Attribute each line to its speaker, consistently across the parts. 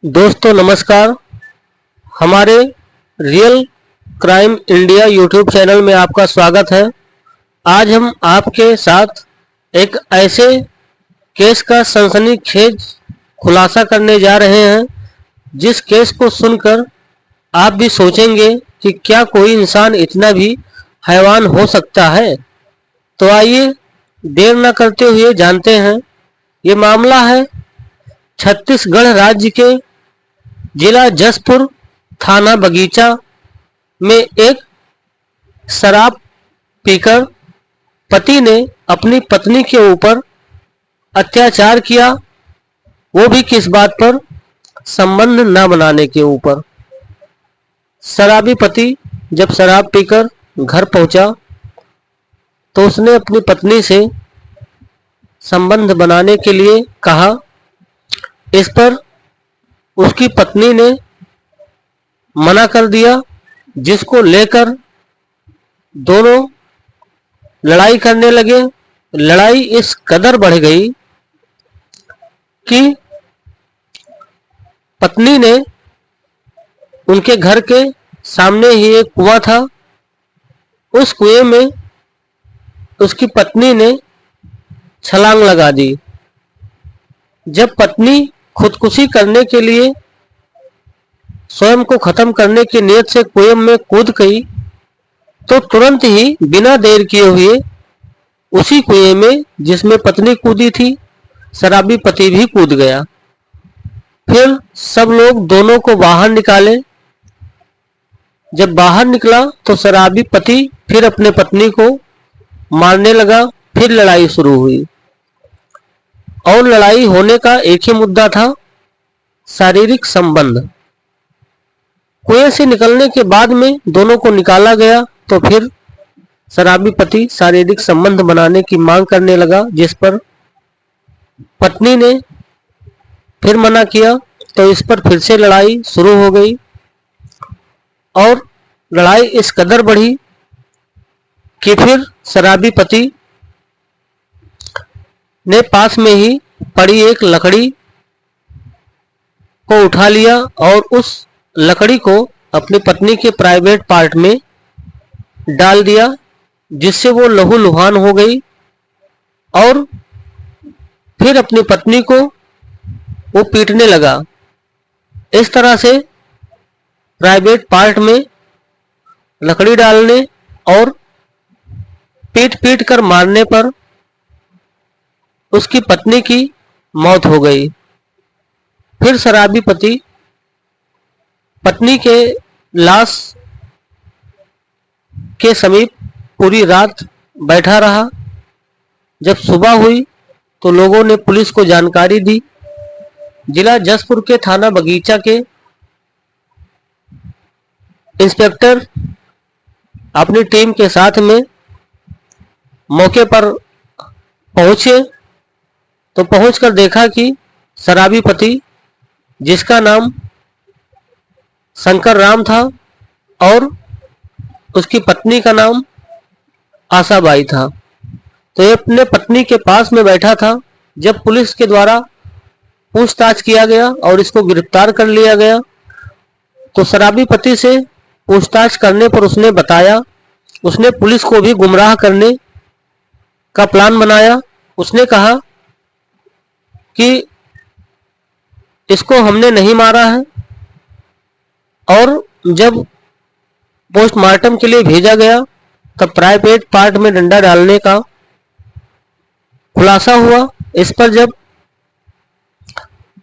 Speaker 1: दोस्तों नमस्कार। हमारे real crime India YouTube channel में आपका स्वागत है। आज हम आपके साथ एक ऐसे केस का सनसनीखेज खुलासा करने जा रहे हैं जिस केस को सुनकर आप भी सोचेंगे कि क्या कोई इंसान इतना भी हैवान हो सकता है। तो आइए देर न करते हुए जानते हैं। ये मामला है छत्तीसगढ़ राज्य के जिला जशपुर थाना बगीचा में एक शराब पीकर पति ने अपनी पत्नी के ऊपर अत्याचार किया, वो भी किस बात पर, संबंध न बनाने के ऊपर। शराबी पति जब शराब पीकर घर पहुंचा तो उसने अपनी पत्नी से संबंध बनाने के लिए कहा। इस पर उसकी पत्नी ने मना कर दिया, जिसको लेकर दोनों लड़ाई करने लगे। लड़ाई इस कदर बढ़ गई कि पत्नी ने उनके घर के सामने ही एक कुआं था, उस कुएं में उसकी पत्नी ने छलांग लगा दी। जब पत्नी खुदकुशी करने के लिए स्वयं को खत्म करने की नीयत से कुएं में कूद गई तो तुरंत ही बिना देर किए हुए उसी कुएं में जिसमें पत्नी कूदी थी, शराबी पति भी कूद गया। फिर सब लोग दोनों को बाहर निकाले। जब बाहर निकला तो शराबी पति फिर अपने पत्नी को मारने लगा। फिर लड़ाई शुरू हुई और लड़ाई होने का एक ही मुद्दा था, शारीरिक संबंध। कुएं से निकलने के बाद में दोनों को निकाला गया तो फिर शराबी पति शारीरिक संबंध बनाने की मांग करने लगा, जिस पर पत्नी ने फिर मना किया। तो इस पर फिर से लड़ाई शुरू हो गई और लड़ाई इस कदर बढ़ी कि फिर शराबी पति ने पास में ही पड़ी एक लकड़ी को उठा लिया और उस लकड़ी को अपनी पत्नी के प्राइवेट पार्ट में डाल दिया, जिससे वो लहूलुहान हो गई और फिर अपनी पत्नी को वो पीटने लगा। इस तरह से प्राइवेट पार्ट में लकड़ी डालने और पीट पीट कर मारने पर उसकी पत्नी की मौत हो गई। फिर शराबी पति पत्नी के लाश के समीप पूरी रात बैठा रहा। जब सुबह हुई तो लोगों ने पुलिस को जानकारी दी। जिला जशपुर के थाना बगीचा के इंस्पेक्टर अपनी टीम के साथ में मौके पर पहुंचे तो पहुंचकर देखा कि शराबी पति, जिसका नाम शंकर राम था और उसकी पत्नी का नाम आशाबाई था, तो ये अपने पत्नी के पास में बैठा था। जब पुलिस के द्वारा पूछताछ किया गया और इसको गिरफ्तार कर लिया गया तो शराबी पति से पूछताछ करने पर उसने बताया, उसने पुलिस को भी गुमराह करने का प्लान बनाया। उसने कहा कि इसको हमने नहीं मारा है, और जब पोस्टमार्टम के लिए भेजा गया तब प्राइवेट पार्ट में डंडा डालने का खुलासा हुआ। इस पर जब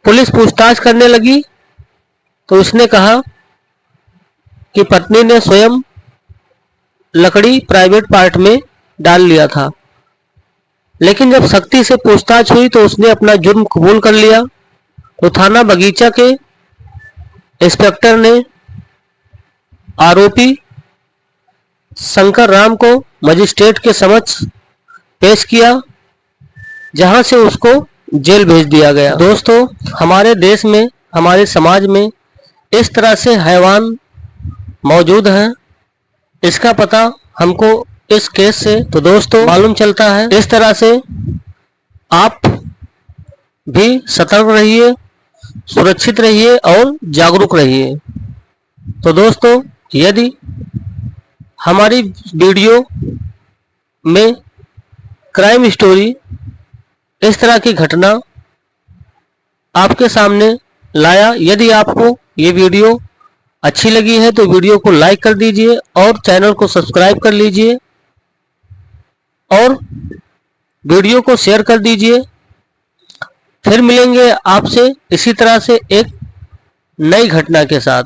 Speaker 1: पुलिस पूछताछ करने लगी तो उसने कहा कि पत्नी ने स्वयं लकड़ी प्राइवेट पार्ट में डाल लिया था। लेकिन जब सख्ती से पूछताछ हुई तो उसने अपना जुर्म कबूल कर लिया। तो थाना बगीचा के इंस्पेक्टर ने आरोपी शंकर राम को मजिस्ट्रेट के समक्ष पेश किया, जहां से उसको जेल भेज दिया गया। दोस्तों, हमारे देश में, हमारे समाज में इस तरह से हैवान मौजूद हैं। इसका पता हमको इस केस से तो दोस्तों मालूम चलता है। इस तरह से आप भी सतर्क रहिए सुरक्षित रहिए और जागरूक रहिए। तो दोस्तों, यदि हमारी वीडियो में क्राइम स्टोरी, इस तरह की घटना आपके सामने लाया, यदि आपको ये वीडियो अच्छी लगी है तो वीडियो को लाइक कर दीजिए और चैनल को सब्सक्राइब कर लीजिए और वीडियो को शेयर कर दीजिए। फिर मिलेंगे आपसे इसी तरह से एक नई घटना के साथ।